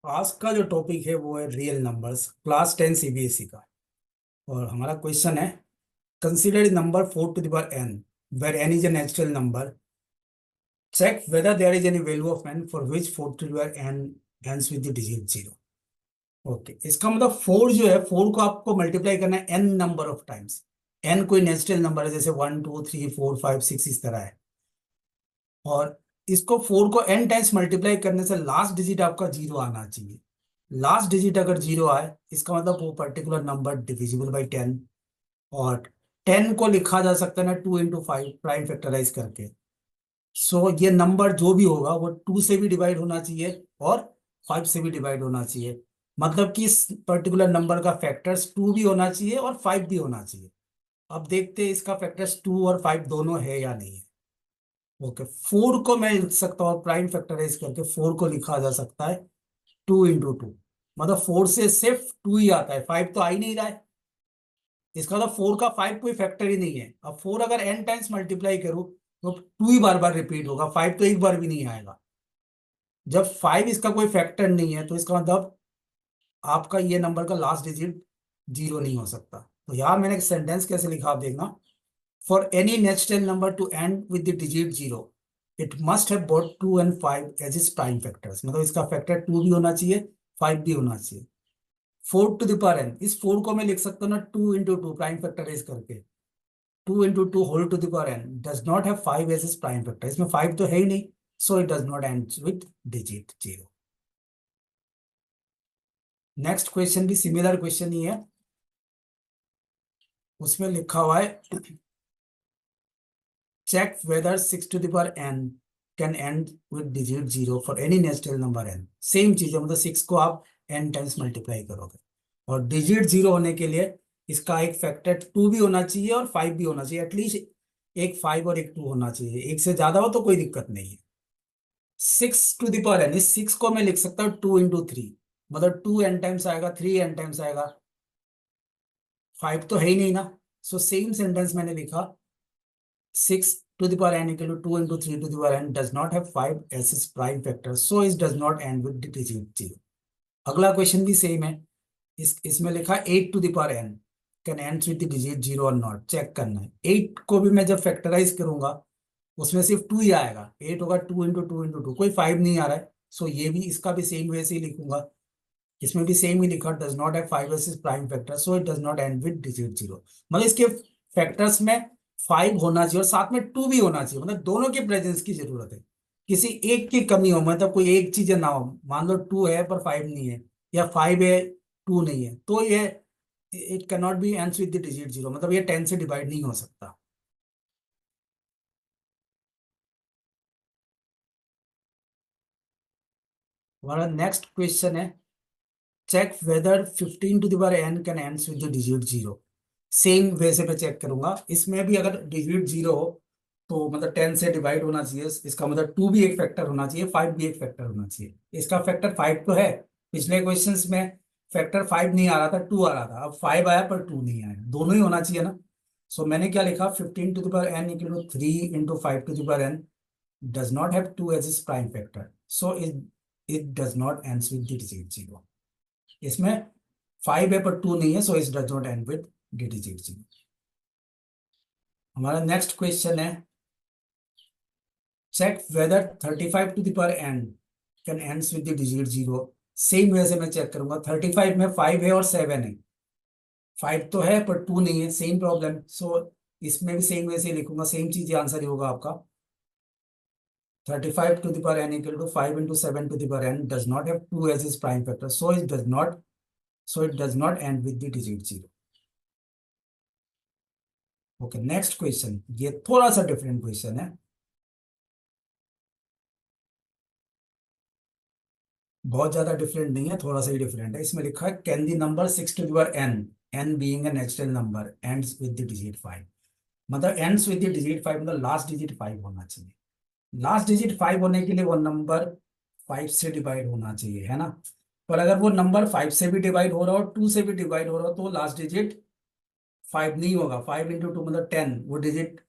आज का जो टॉपिक है वो है रियल नंबर्स, क्लास 10 सीबीएसई का। और हमारा क्वेश्चन है, consider number 4 to the power n where n is a natural number, check whether there is any value of n for which 4 to the power n ends with the digit 0। Okay, इसका मतलब 4 जो है, 4 को आपको multiply करना है n number of times. n कोई natural number है, जैसे 1 2 3 4 5 6 इस तरह है। और इसको 4 को n टाइम्स मल्टीप्लाई करने से लास्ट डिजिट आपका 0 आना चाहिए। लास्ट डिजिट अगर 0 आए, इसका मतलब वो पर्टिकुलर नंबर डिविजिबल बाई 10। और 10 को लिखा जा सकता है ना 2 into 5 प्राइम फैक्टराइज करके। सो ये नंबर जो भी होगा वो 2 से भी डिवाइड होना चाहिए और 5 से भी डिवाइड होना चाहिए। मतलब कि इस पर्टिकुलर नंबर का फैक्टर्स 2 भी होना चाहिए और 5 भी होना चाहिए। अब देखते हैं इसका फैक्टर्स 2 और 5 दोनों है या नहीं है। ओके, 4 को मैं लिख सकता हूँ प्राइम फैक्टराइज करके। 4 को लिखा जा सकता है 2 into 2। मतलब 4 से सिर्फ 2 ही आता है, 5 तो आ ही नहीं रहा है। इसका मतलब 4 का 5 कोई फैक्टर ही नहीं है। अब 4 अगर n टाइम्स मल्टीप्लाई करूं तो 2 ही बार बार रिपीट होगा, 5 तो एक बार भी नहीं आएगा। जब 5 इसका कोई फैक्टर नहीं है तो इसका मतलब आपका ये नंबर का लास्ट डिजिट 0 नहीं हो सकता। तो यार मैंने एक सेंटेंस कैसे लिखा आप देखना। For any natural number to end with the digit 0, it must have both 2 and 5 as its prime factors. मतलब इसका फैक्टर 2 भी होना चाहिए, 5 भी होना चाहिए। 4 to the power n, इस 4 को मैं लिख सकता हूँ ना 2 into 2 प्राइम फैक्टराइज करके। 2 into 2 whole to the power n does not have 5 as is prime factor. इसमें 5 तो है ही नहीं, so it does not end with digit 0। Next question भी सिमिलर क्वेश्चन ही है। उसमें लिखा हुआ है, check whether 6 to the power n can end with digit 0 for any natural number n। Same चीज है, मतलब 6 को आप n टाइम्स मल्टीप्लाई करोगे और डिजिट 0 होने के लिए इसका एक फैक्टर 2 भी होना चाहिए और 5 भी होना चाहिए। एटलीस्ट एक 5 और एक 2 होना चाहिए, एक से ज्यादा हो तो कोई दिक्कत नहीं है। 6 to the power n, इस 6 को मैं लिख सकता हूँ 2 into 3। मतलब 2 n टाइम्स आएगा, 3 n टाइम्स आएगा, 5 तो है ही नहीं ना। सो सेम सेंटेंस मैंने लिखा, 6 to the power n equal to 2 into 3 to the power n does not have 5 as its prime factor, so it does not end with digit 0। अगला क्वेश्चन भी सेम है। इसमें लिखा 8 to the power n can and with digit 0 और not. Check करना है 8 को भी मैं जब फैक्टराइज करूंगा उसमें सिर्फ 2 ही आएगा। 8 होगा 2 into 2 into 2, कोई 5 नहीं आ रहा है। सो ये भी, इसका भी सेम वैसे ही लिखूंगा। इसमें भी सेम ही लिखा, does not have 5 as is prime factor, so it does not end with digit 0। मतलब इसके फैक्टर्स में 5 होना चाहिए और साथ में 2 भी होना चाहिए। मतलब दोनों के प्रेजेंस की जरूरत है, किसी एक की कमी हो, मतलब कोई एक चीज ना हो। मान लो 2 है पर 5 नहीं है, या 5 है 2 नहीं है, तो ये it can not be ends with the digit 0। मतलब ये 10 से डिवाइड नहीं हो सकता। हमारा नेक्स्ट क्वेश्चन है, check whether 15 to the power n can ends with the digit 0। Same way से मैं चेक करूंगा। इसमें भी अगर डिजिट 0 हो तो मतलब 10 से डिवाइड होना चाहिए। इसका मतलब 2 भी एक फैक्टर होना चाहिए, 5 भी एक फैक्टर होना चाहिए। इसका फैक्टर 5 तो है। पिछले क्वेश्चंस में फैक्टर 5 नहीं आ रहा था, 2 आ रहा था। अब 5 आया पर 2 नहीं आया, दोनों ही होना चाहिए ना। सो मैंने क्या लिखा, 15 to the power n equal to 3 into 5 to the power n does not have 2 as is prime factor, so it it does not ends with the digit 0। इसमें 5 है पर 2 नहीं है, so it does not end with the digit 0। हमारा next question है, check whether 35 to the power n can ends with the digit 0। Same way से मैं check करूंगा। 35 में 5 है और 7 है। 5 तो है पर 2 नहीं है, सेम प्रॉब्लम। सो इसमें भी सेम वे से लिखूंगा, सेम चीज आंसर ही होगा आपका। 35 to the power n equal to 5 into 7 to the power n does not have 2 as is prime factor, so it does not end with the digit 0। Okay, next question, ये थोड़ा सा different question है, बहुत ज्यादा different नहीं है, थोड़ा सा ही डिफरेंट है। इसमें लिखा है, can the number 6 to the power n, n being a natural number, ends with the digit 5। मतलब एंड्स विद द डिजिट 5 मतलब लास्ट डिजिट 5 होना चाहिए। लास्ट डिजिट 5 होने के लिए वो नंबर 5 से डिवाइड होना चाहिए, है ना। पर अगर वो नंबर 5 से भी डिवाइड हो रहा हो, 2 से भी डिवाइड हो रहा हो, तो लास्ट डिजिट 5 नहीं होगा। 5 into 2 मतलब 10, वो डिजिट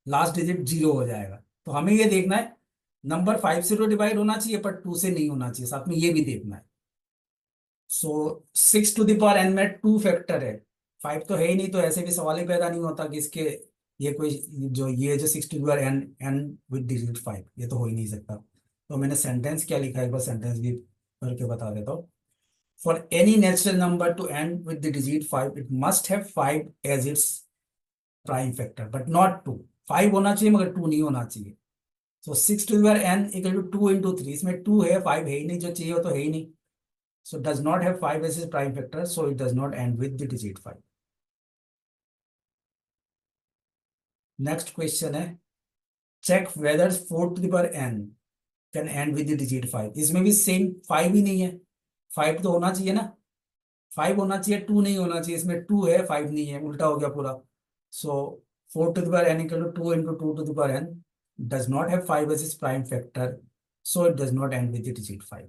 लास्ट डिजिट 0 हो जाएगा। तो हमें ये देखना है, नंबर 5 से तो डिवाइड होना चाहिए पर 2 से नहीं होना चाहिए, साथ में ये भी देखना है। सो 6 टू द पावर n में 2 फैक्टर है, 5 तो है ही नहीं, तो ऐसे भी सवाल ही पैदा नहीं होता कि इसके ये कोई जो ये जो 6 to the power n n with digit 5, ये तो हो ही नहीं सकता। तो मैंने सेंटेंस क्या लिखा है, एक बार सेंटेंस भी करके बता देता हूँ। For any natural number to end with the digit 5 it must have 5 as its prime factor but not 2। 5 होना चाहिए मगर 2 नहीं होना चाहिए। So 6 to the power n equal to 2 into 3, इसमें 2 है, 5 है ही नहीं, जो चाहिए वो तो है ही नहीं। So does not have 5 as its prime factor, so it does not end with the digit 5. Next question है, check whether 4 to the power n can end with the digit 5. इसमें भी सेम 5 ही नहीं है, 5 तो होना चाहिए ना, 5 होना चाहिए, 2 नहीं होना चाहिए, इसमें 2 है 5 नहीं है, उल्टा हो गया पूरा। So 4 to the power n equal to 2 into 2 to the power n does not have 5 as its prime factor, so it does not end with the digit 5.